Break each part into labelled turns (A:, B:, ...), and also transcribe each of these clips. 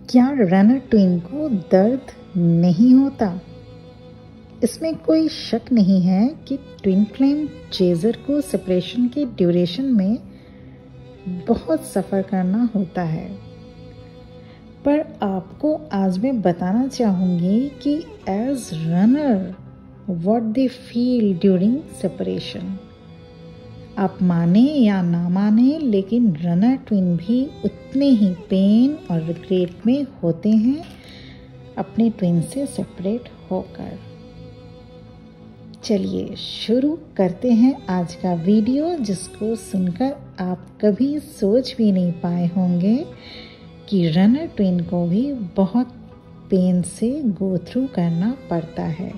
A: क्या runner twin को दर्द नहीं होता? इसमें कोई शक नहीं है कि ट्विन फ्लेम चेजर को सेपरेशन के ड्यूरेशन में बहुत सफ़र करना होता है। पर आपको आज मैं बताना चाहूँगी कि as runner what they feel during separation. आप माने या ना माने, लेकिन रनर ट्विन भी उतने ही पेन और रिग्रेट में होते हैं अपने ट्विन से सेपरेट होकर। चलिए शुरू करते हैं आज का वीडियो, जिसको सुनकर आप कभी सोच भी नहीं पाए होंगे कि रनर ट्विन को भी बहुत पेन से गो थ्रू करना पड़ता है।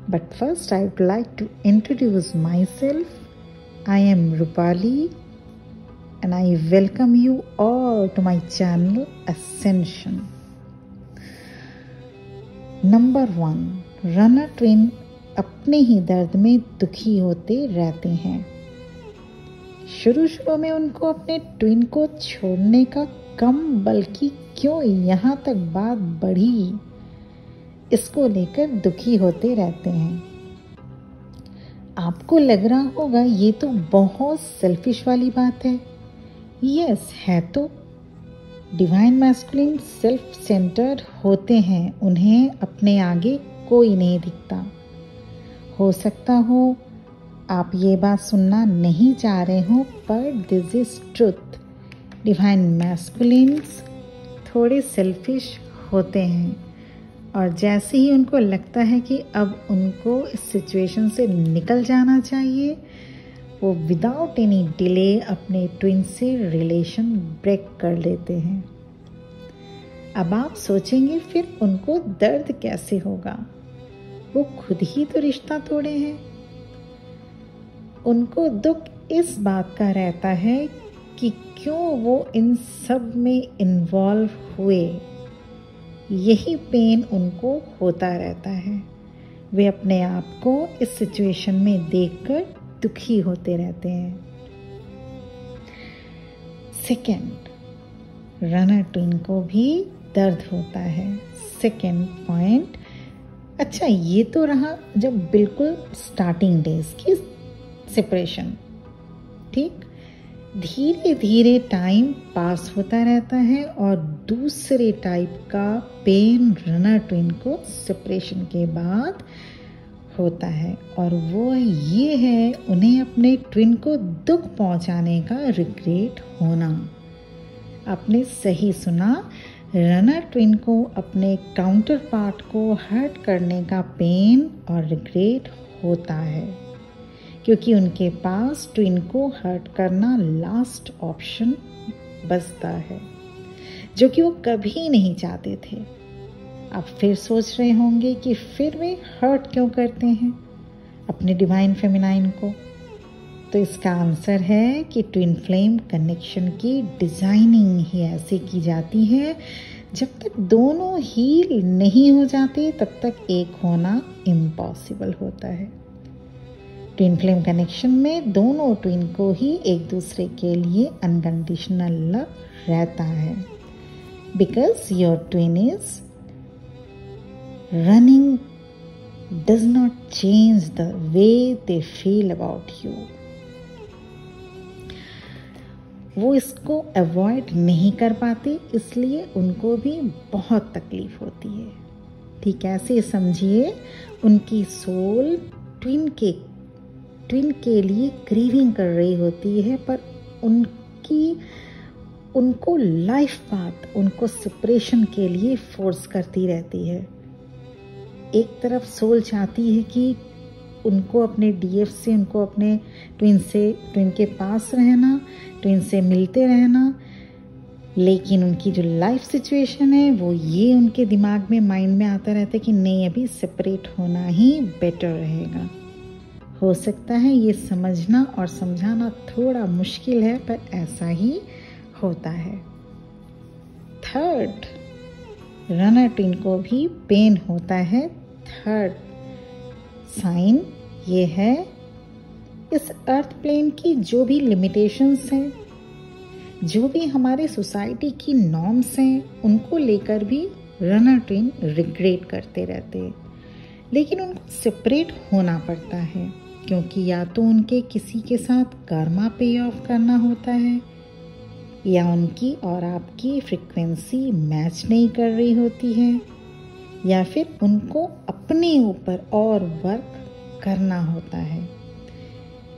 A: But first I would like to introduce myself. I am Rupali and I welcome you all to my channel Ascension. Number 1, runner twin अपने ही दर्द में दुखी होते रहते हैं। शुरू में उनको अपने ट्विन को छोड़ने का कम बल्कि क्यों यहाँ तक बात बढ़ी, इसको लेकर दुखी होते रहते हैं। आपको लग रहा होगा ये तो बहुत सेल्फिश वाली बात है। यस, है तो। डिवाइन मैस्कुलिन सेल्फ सेंटर्ड होते हैं, उन्हें अपने आगे कोई नहीं दिखता। हो सकता हो आप ये बात सुनना नहीं चाह रहे हो, पर this is truth. Divine masculines थोड़े सेल्फिश होते हैं, और जैसे ही उनको लगता है कि अब उनको इस सिचुएशन से निकल जाना चाहिए, वो विदाउट एनी डिले अपने ट्विन से रिलेशन ब्रेक कर लेते हैं। अब आप सोचेंगे फिर उनको दर्द कैसे होगा? वो खुद ही तो रिश्ता तोड़े हैं। उनको दुख इस बात का रहता है कि क्यों वो इन सब में इन्वॉल्व हुए। यही पेन उनको होता रहता है। वे अपने आप को इस सिचुएशन में देखकर दुखी होते रहते हैं। सेकंड, रनर ट्विन को भी दर्द होता है। सेकंड पॉइंट, अच्छा ये तो रहा जब बिल्कुल स्टार्टिंग डेज की सेपरेशन, ठीक। धीरे धीरे टाइम पास होता रहता है और दूसरे टाइप का पेन रनर ट्विन को सेपरेशन के बाद होता है, और वो ये है उन्हें अपने ट्विन को दुख पहुंचाने का रिग्रेट होना। आपने सही सुना, रनर ट्विन को अपने काउंटर पार्ट को हर्ट करने का पेन और रिग्रेट होता है, क्योंकि उनके पास ट्विन को हर्ट करना लास्ट ऑप्शन बचता है, जो कि वो कभी नहीं चाहते थे। आप फिर सोच रहे होंगे कि फिर वे हर्ट क्यों करते हैं अपने डिवाइन फेमिनाइन को? तो इसका आंसर है कि ट्विन फ्लेम कनेक्शन की डिजाइनिंग ही ऐसी की जाती है, जब तक दोनों हील नहीं हो जाते तब तक एक होना इम्पॉसिबल होता है। ट्विन फ्लेम कनेक्शन में दोनों ट्विन को ही एक दूसरे के लिए अनकंडीशनल लव रहता है, because your twin is running does not change the way they feel about you. वो इसको अवॉइड नहीं कर पाते, इसलिए उनको भी बहुत तकलीफ होती है। ठीक ऐसे समझिए, उनकी सोल ट्विन के लिए ग्रीविंग कर रही होती है, पर उनको लाइफ पाथ उनको सेपरेशन के लिए फोर्स करती रहती है। एक तरफ सोल चाहती है कि उनको अपने डीएफ से, उनको अपने ट्विन के पास रहना, ट्विन से मिलते रहना, लेकिन उनकी जो लाइफ सिचुएशन है वो ये उनके दिमाग में, माइंड में आता रहता है कि नहीं, अभी सेपरेट होना ही बेटर रहेगा। हो सकता है ये समझना और समझाना थोड़ा मुश्किल है, पर ऐसा ही होता है। थर्ड, रनर ट्विन को भी पेन होता है। थर्ड साइन ये है, इस अर्थ प्लेन की जो भी लिमिटेशंस हैं, जो भी हमारे सोसाइटी की नॉर्म्स हैं उनको लेकर भी रनर ट्विन रिग्रेट करते रहते हैं, लेकिन उनको सेपरेट होना पड़ता है क्योंकि या तो उनके किसी के साथ कर्मा पे ऑफ करना होता है या उनकी और आपकी फ्रीक्वेंसी मैच नहीं कर रही होती है या फिर उनको अपने ऊपर और वर्क करना होता है।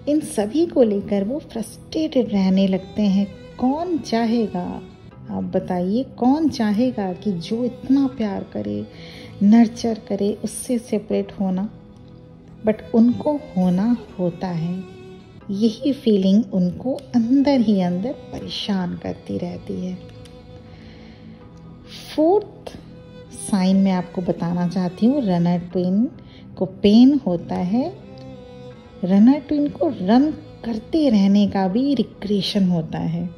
A: इन सभी को लेकर वो फ्रस्ट्रेटेड रहने लगते हैं। कौन चाहेगा, आप बताइए, कौन चाहेगा कि जो इतना प्यार करे, नर्चर करे, उससे सेपरेट होना? बट उनको होना होता है। यही फीलिंग उनको अंदर ही अंदर परेशान करती रहती है। फोर्थ साइन में आपको बताना चाहती हूँ, रनर ट्विन को पेन होता है। रनर ट्विन को रन करते रहने का भी रिक्रेशन होता है।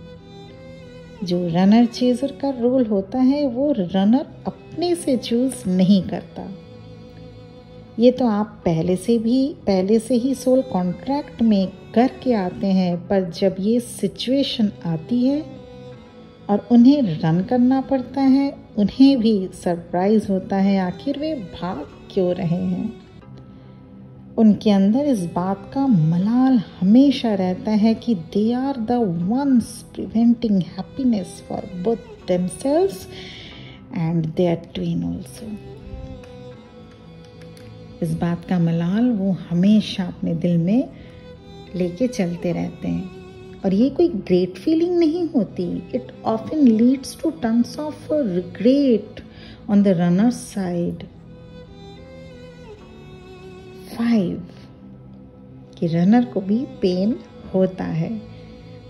A: जो रनर चेजर का रोल होता है वो रनर अपने से चूज नहीं करता। ये तो आप पहले से ही सोल कॉन्ट्रैक्ट में करके आते हैं, पर जब ये सिचुएशन आती है और उन्हें रन करना पड़ता है, उन्हें भी सरप्राइज होता है आखिर वे भाग क्यों रहे हैं। उनके अंदर इस बात का मलाल हमेशा रहता है कि they are the ones preventing happiness for both themselves and their twin also. इस बात का मलाल वो हमेशा अपने दिल में लेके चलते रहते हैं और ये कोई ग्रेट फीलिंग नहीं होती। It often leads to tons of regret on the runner side. 5 कि रनर को भी पेन होता है।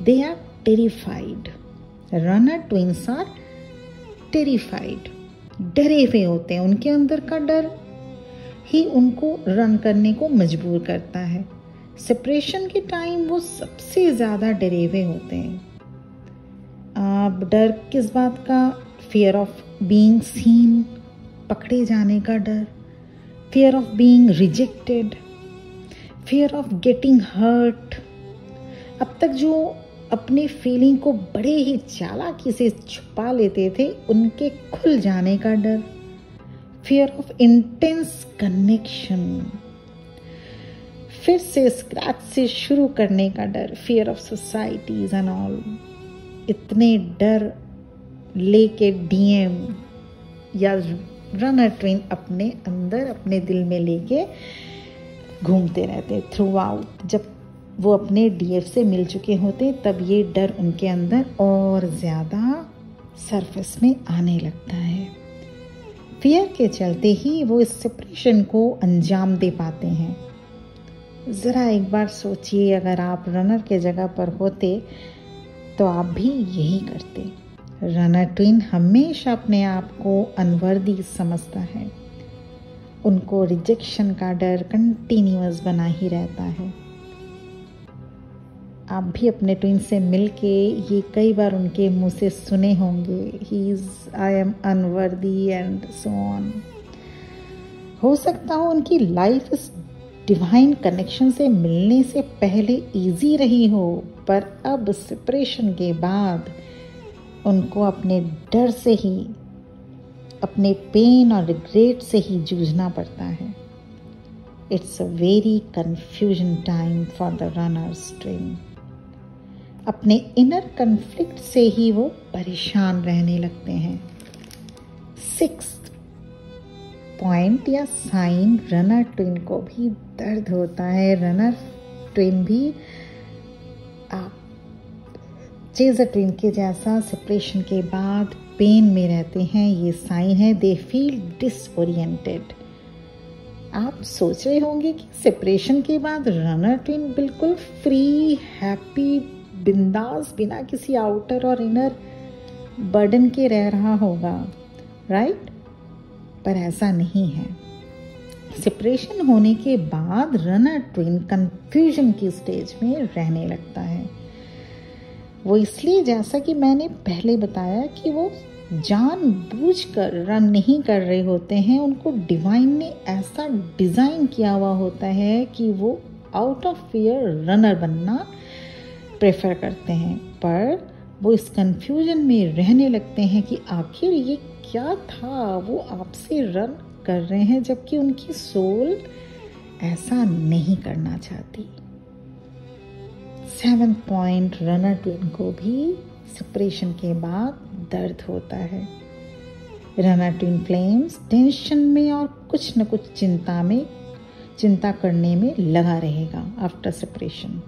A: They are terrified. Runner twins are terrified, डरे हुए होते हैं। उनके अंदर का डर ही उनको रन करने को मजबूर करता है। सेपरेशन के टाइम वो सबसे ज़्यादा डरे हुए होते हैं। अब डर किस बात का? फियर ऑफ बीइंग सीन, पकड़े जाने का डर, fear of being rejected, fear of getting hurt. अब तक जो अपने फीलिंग को बड़े ही चालाकी से छुपा लेते थे, उनके खुल जाने का डर, फियर ऑफ इंटेंस कनेक्शन, फिर से स्क्रैच से शुरू करने का डर, fear of societies and all. इतने डर लेके डीएम या रनर ट्विन अपने अंदर, अपने दिल में लेके घूमते रहते थ्रू आउट। जब वो अपने डीएफ से मिल चुके होते तब ये डर उनके अंदर और ज़्यादा सरफेस में आने लगता है। फियर के चलते ही वो इस सेपरेशन को अंजाम दे पाते हैं। ज़रा एक बार सोचिए, अगर आप रनर के जगह पर होते तो आप भी यही करते। रनर ट्विन हमेशा अपने आप को अनवर्दी समझता है। उनको रिजेक्शन का डर कंटिन्यूअस बना ही रहता है। आप भी अपने ट्विन से मिलके ये कई बार उनके मुंह से सुने होंगे, I am unworthy and so on. हो सकता हो उनकी लाइफ इस डिवाइन कनेक्शन से मिलने से पहले इजी रही हो, पर अब सेपरेशन के बाद उनको अपने डर से ही, अपने पेन और रिग्रेट से ही जूझना पड़ता है। It's a very confusion time for the runners twin. अपने इनर कन्फ्लिक्ट से ही वो परेशान रहने लगते हैं। 6th पॉइंट या साइन, रनर ट्विन को भी दर्द होता है। रनर ट्विन भी आप चेजर ट्विन के जैसा सेपरेशन के बाद पेन में रहते हैं। ये साइन है, दे फील डिसओरिएंटेड। आप सोच रहे होंगे कि सेपरेशन के बाद रनर ट्विन बिल्कुल फ्री, हैप्पी, बिंदास, बिना किसी आउटर और इनर बर्डन के रह रहा होगा, राइट? पर ऐसा नहीं है। सेपरेशन होने के बाद रनर ट्विन कंफ्यूजन की स्टेज में रहने लगता है। वो इसलिए, जैसा कि मैंने पहले बताया, कि वो जानबूझकर रन नहीं कर रहे होते हैं। उनको डिवाइन ने ऐसा डिज़ाइन किया हुआ होता है कि वो आउट ऑफ फियर रनर बनना प्रेफर करते हैं, पर वो इस कंफ्यूजन में रहने लगते हैं कि आखिर ये क्या था, वो आपसे रन कर रहे हैं जबकि उनकी सोल ऐसा नहीं करना चाहती। 7th पॉइंट, रनर ट्विन को भी सेपरेशन के बाद दर्द होता है। रनर ट्विन फ्लेम्स टेंशन में और कुछ न कुछ चिंता करने में लगा रहेगा आफ्टर सेपरेशन।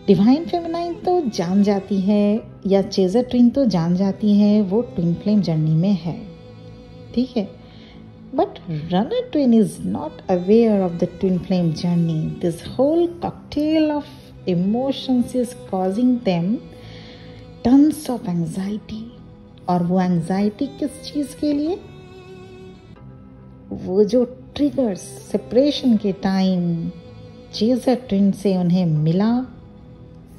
A: डिवाइन फेमिनाइन तो जान जाती है, या चेजर ट्विन तो जान जाती है वो ट्विन फ्लेम जर्नी में है, ठीक है। But runner twin is not aware of the twin flame journey. This whole cocktail of emotions is causing them tons of anxiety. और वो एंजाइटी किस चीज के लिए? वो जो ट्रिगर्स सेपरेशन के टाइम चेजर ट्विन से उन्हें मिला,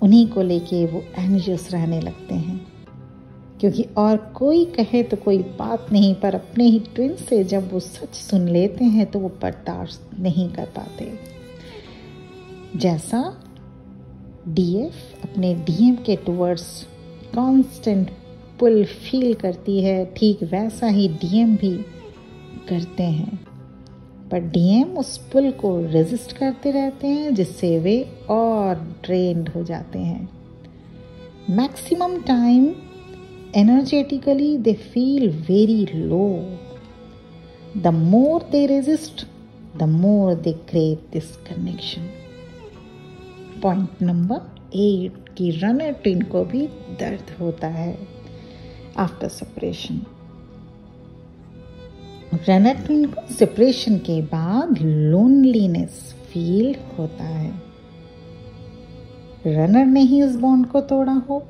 A: उन्हीं को लेके वो एंग्जियस रहने लगते हैं, क्योंकि और कोई कहे तो कोई बात नहीं, पर अपने ही ट्विन से जब वो सच सुन लेते हैं तो वो बर्दाश्त नहीं कर पाते। जैसा डीएफ अपने डीएम के टुवर्ड्स कांस्टेंट पुल फील करती है, ठीक वैसा ही डीएम भी करते हैं, पर डीएम उस पुल को रेजिस्ट करते रहते हैं, जिससे वे और ड्रेन्ड हो जाते हैं। Maximum time energetically they feel very low. The more they resist, the more they crave this connection. Point number 8 की रनर ट्विन को भी दर्द होता है आफ्टर सेपरेशन। रनर ट्विन को सेपरेशन के बाद लोनलीनेस फील होता है। रनर ने ही इस बॉन्ड को तोड़ा हो,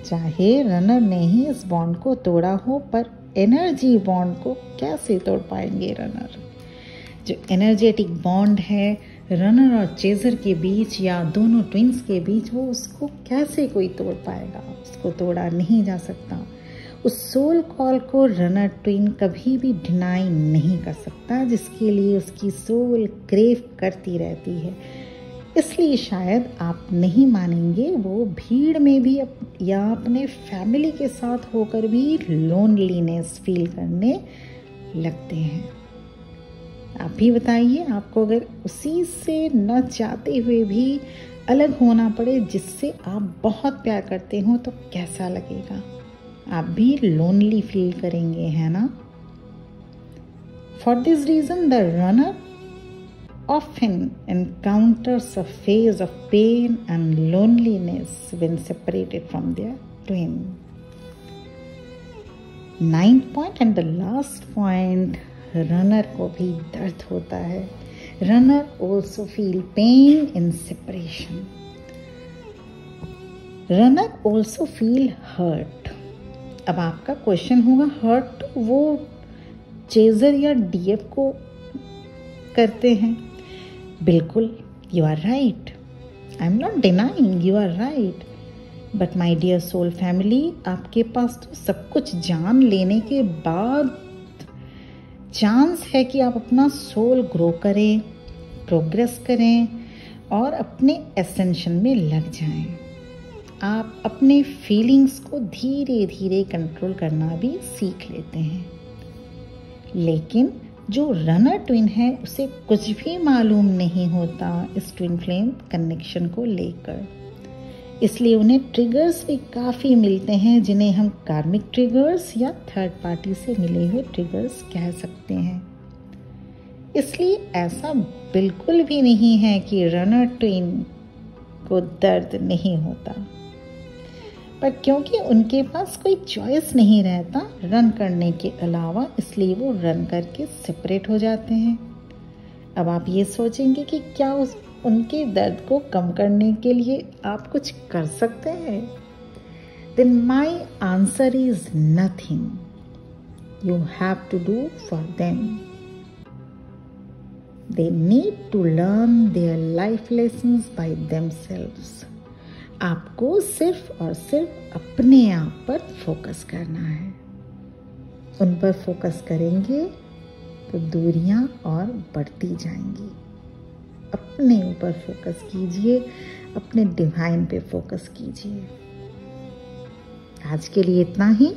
A: चाहे रनर ने ही इस बॉन्ड को तोड़ा हो, पर एनर्जी बॉन्ड को कैसे तोड़ पाएंगे रनर? जो एनर्जेटिक बॉन्ड है रनर और चेजर के बीच या दोनों ट्विन्स के बीच, वो उसको कैसे कोई तोड़ पाएगा? उसको तोड़ा नहीं जा सकता। उस सोल कॉल को रनर ट्विन कभी भी डिनाई नहीं कर सकता, जिसके लिए उसकी सोल क्रेव करती रहती है। इसलिए शायद आप नहीं मानेंगे, वो भीड़ में भी या अपने फैमिली के साथ होकर भी लोनलीनेस फील करने लगते हैं। आप भी बताइए, आपको अगर उसी से न चाहते हुए भी अलग होना पड़े जिससे आप बहुत प्यार करते हो, तो कैसा लगेगा? आप भी लोनली फील करेंगे, है ना? For this reason the runner often encounters a phase of pain and loneliness when separated from their twin. 9th point and the last point, runner को भी दर्द होता है। Runner also feel pain in separation. Runner also feel hurt. अब आपका question होगा, hurt वो chaser या डीएफ को करते हैं? बिल्कुल, you are right. I am not denying, you are right. But my dear soul family, आपके पास तो सब कुछ जान लेने के बाद चांस है कि आप अपना सोल ग्रो करें, प्रोग्रेस करें और अपने एसेंशन में लग जाएं। आप अपने फीलिंग्स को धीरे धीरे कंट्रोल करना भी सीख लेते हैं। लेकिन जो रनर ट्विन है उसे कुछ भी मालूम नहीं होता इस ट्विन फ्लेम कनेक्शन को लेकर, इसलिए उन्हें ट्रिगर्स भी काफ़ी मिलते हैं, जिन्हें हम कार्मिक ट्रिगर्स या थर्ड पार्टी से मिले हुए ट्रिगर्स कह सकते हैं। इसलिए ऐसा बिल्कुल भी नहीं है कि रनर ट्विन को दर्द नहीं होता, पर क्योंकि उनके पास कोई चॉइस नहीं रहता रन करने के अलावा, इसलिए वो रन करके सेपरेट हो जाते हैं। अब आप ये सोचेंगे कि क्या उनके दर्द को कम करने के लिए आप कुछ कर सकते हैं? Then my answer is nothing. You have to do for them. They need to learn their life lessons by themselves. आपको सिर्फ और सिर्फ अपने आप पर फोकस करना है। उन पर फोकस करेंगे तो दूरियां और बढ़ती जाएंगी। अपने ऊपर फोकस कीजिए, अपने डिवाइन पे फोकस कीजिए। आज के लिए इतना ही।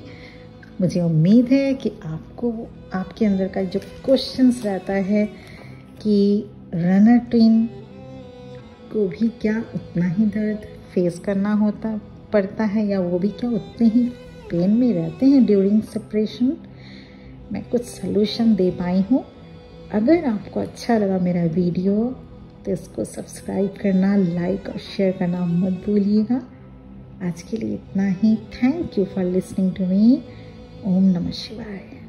A: मुझे उम्मीद है कि आपको आपके अंदर का जो क्वेश्चंस रहता है कि रनर ट्विन को भी क्या उतना ही दर्द फेस करना पड़ता है, या वो भी क्या उतने ही पेन में रहते हैं ड्यूरिंग सेपरेशन, मैं कुछ सलूशन दे पाई हूँ। अगर आपको अच्छा लगा मेरा वीडियो तो इसको सब्सक्राइब करना, लाइक और शेयर करना मत भूलिएगा। आज के लिए इतना ही। Thank you for listening to me. ओम नमः शिवाय।